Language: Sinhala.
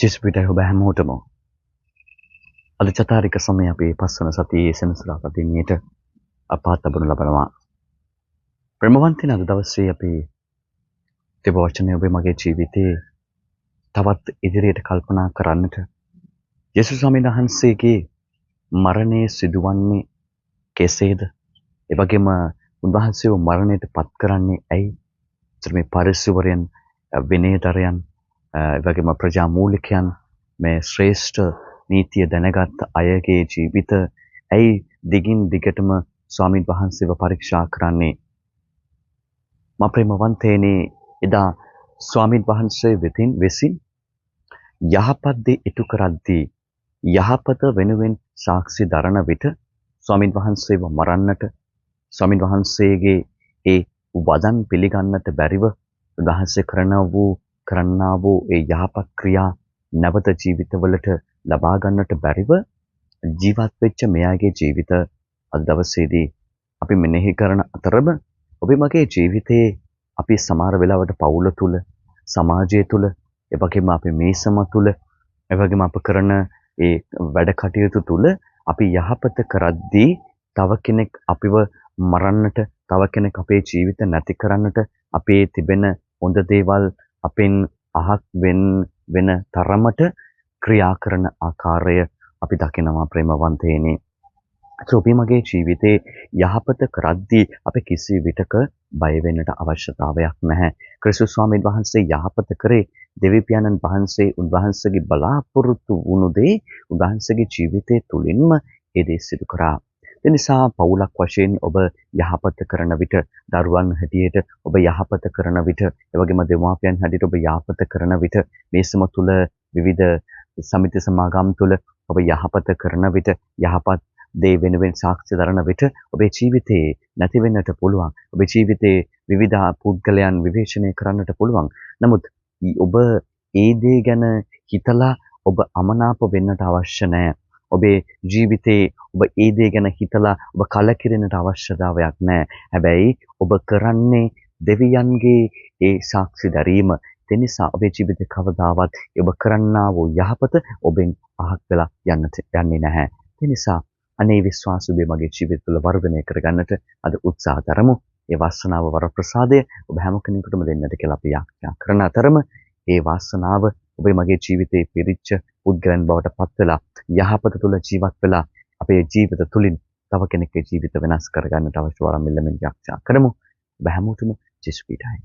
ජේසුස් පිටයි ඔබ හැමෝටම අද චතාරික සමය අපේ පස්වන සතියේ සෙනසුරාදා දිනේට අපාත් ලැබුණු ලබනවා. ප්‍රේමවන්තයන් අද දවසේ අපි දෙව වචනය ඔබේ මගේ ජීවිතේ තවත් ඉදිරියට කල්පනා කරන්නට යේසුස් ස්වාමීන් වහන්සේගේ මරණය සිදුවන්නේ කෙසේද? ඒ වගේම උන්වහන්සේව මරණයට පත් කරන්නේ ඇයි? මේ පරිසවරයන් විනයදරයන් ඒ වගේම ප්‍රජා මූලිකයන් මේ ශ්‍රේෂ්ඨ නීතිය දැනගත් අයගේ ජීවිත ඇයි දිගින් දිගටම ස්වාමීන් වහන්සේව පරීක්ෂා කරන්නේ? මා ප්‍රේමවන්තයනි, එදා ස්වාමීන් වහන්සේ විසින් යහපත් දේ ඉටු කරද්දී යහපත වෙනුවෙන් සාක්ෂි දරන විට ස්වාමීන් වහන්සේව මරන්නට ස්වාමීන් වහන්සේගේ ඒ වදන් පිළිගන්නට බැරිව උන්වහන්සේ කරන්නා වූ ඒ යහපත් ක්‍රියා නැවත ජීවිතවලට ලබා ගන්නට බැරිව ජීවත් වෙච්ච මෙයාගේ ජීවිත අද දවසේදී අපි මෙනෙහි කරන අතරම ඔබේ මගේ ජීවිතයේ අපි සමහර වෙලාවට පවුල තුල, සමාජය තුල, ඒ වගේම අපි මේසම තුල, ඒ වගේම අප කරන ඒ වැඩ කටයුතු තුල අපි යහපත කරද්දී තව කෙනෙක් අපිව මරන්නට, තව කෙනෙක් අපේ ජීවිත නැති කරන්නට, අපේ තිබෙන හොඳ දේවල් අපෙන් අහක් වෙන තරමට ක්‍රියා කරන ආකාරය අපි දකිනවා ප්‍රේමවන්තයනි. ඔබේ මගේ ජීවිතේ යහපත කරද්දී අපි කිසි විටක බය වෙන්නට අවශ්‍යතාවයක් නැහැ. ක්‍රිස්තුස් ස්වාමීන් වහන්සේ යහපත කරේ දෙවියන් වහන්සේ උන්වහන්සේගේ බලාපොරොත්තු වුණු දේ උන්වහන්සේගේ ජීවිතයේ තුලින්ම ඒ දේ සිදු කරා. ඒ නිසා පවුලක් වශයෙන් ඔබ යහපත කරන විට, දරුවන් හැටියට ඔබ යහපත කරන විට, ඒ වගේම දෙමාපියන් හැටියට ඔබ යහපත කරන විට, මේසම තුල විවිධ සමිති සමාගම් තුල ඔබ යහපත කරන විට, යහපත් දේ වෙනුවෙන් සාක්ෂි දරන විට ඔබේ ජීවිතේ නැති වෙන්නට පුළුවන්. ඔබේ ජීවිතේ විවිධ පුද්ගලයන් විවේචනය කරන්නට පුළුවන්. නමුත් ඔබ ඒ දේ ගැන හිතලා ඔබ අමනාප වෙන්නට අවශ්‍ය නැහැ. ඔබේ ජීවිතේ ඔබ ඒ දේ ගැන හිතලා ඔබ කලකිරෙන්නට අවශ්‍යතාවයක් නැහැ. හැබැයි ඔබ කරන්නේ දෙවියන්ගේ ඒ සාක්ෂි දැරීම. ඒ නිසා ඔබේ ජීවිතේ කවදාවත් ඔබ කරන්නා වූ යහපත ඔබෙන් අහක් වෙලා යන්නේ නැහැ. ඒ නිසා අනේ විශ්වාසුවේ මගේ ජීවිත තුළ වර්ධනය කරගන්නට අද උත්සාහ දරමු. ඒ වාසනාව වරප්‍රසාදය ඔබ හැම කෙනෙකුටම දෙන්නට කියලා අපි යාඥා කරන අතරම ඒ වාසනාව ඔබේ මගේ ජීවිතේ පිරිච්ච පුද්ගලයන් බවට පත් වෙලා යහපත තුළ ජීවත් වෙලා අපේ ජීවිත තුළින් තව කෙනෙක්ගේ ජීවිත වෙනස් කරගන්නට අවශ්‍ය වරම් ඉල්ලමින් යාඥා කරමු. ඔබ හැමෝටම ජේසුස් පිටයි.